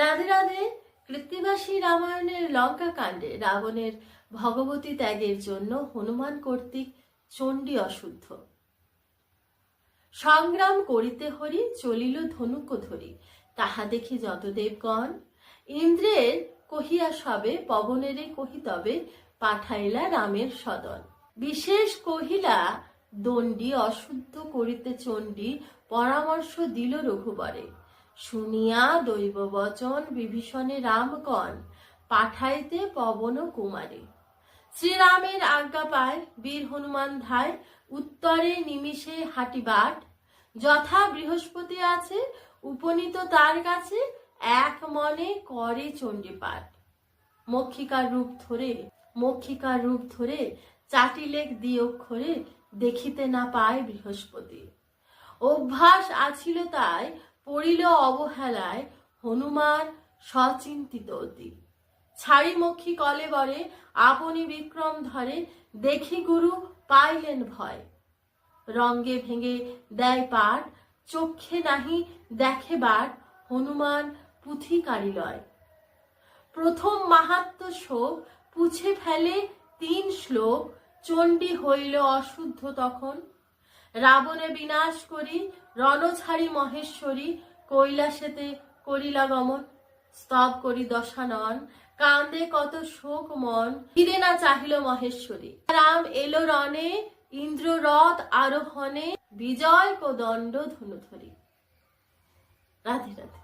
রাধে রাধে। কৃত্তিবাসী রামায়ণের লঙ্কা কাণ্ডে রাবণের ভগবতী ত্যাগের জন্য হনুমান কর্তৃক চণ্ডী অশুদ্ধ। সংগ্রাম করিতে হরি, চলিল ধনুক ধরি। তাহা দেখি যত দেবগণ, ইন্দ্রের কহিয়া সবে, পবনেরে কহিতবে, পাঠাইলা রামের সদন। বিশেষ কহিলা দণ্ডী, অশুদ্ধ করিতে চণ্ডী, পরামর্শ দিল রঘুবরে। শুনিয়া দৈব বচন, বিভীষণে রামগণ, পাঠাইতে পবন কুমারে। শ্রীরামের আজ্ঞা পায় বীর হনুমান ধায়, উত্তরে নিমিষে হাঁটি বাট। যথা বৃহস্পতি আছে উপনীত তার কাছে, এক মনে করে চণ্ডীপাঠ। মক্ষিকার রূপ ধরে চাটিলেক দ্বিঅক্ষরে, দেখিতে না পায় বৃহস্পতি। অভ্যাস আছিল তাই, পড়িল অবহেলায়, হনুমান সচিন্তিত অতি। ছাড়ি মক্ষী কলেবরে, আপনি বিক্রম ধরে, দেখি গুরু পাইলেন ভয়। রঙ্গে ভেঙে দেয় পাট, চক্ষে নাহি দেখে বার, হনুমান পুথিকারি লয়। প্রথম মাহাত্ম শোক, পুছে ফেলে 3 শ্লোক, চণ্ডী হইল অশুদ্ধ তখন। রাবণে বিনাশ করি, রণ ছাড়ি মহেশ্বরী, কৈলাসেতে করিলা গমন। স্তব করি দশানন, কান্দে কত শোক মন, ফিরে না চাহিল মহেশ্বরী। রাম এলো রণে, ইন্দ্র রথ আরোহণে, বিজয় কোদণ্ড ধনুধরি। রাধে রাধে।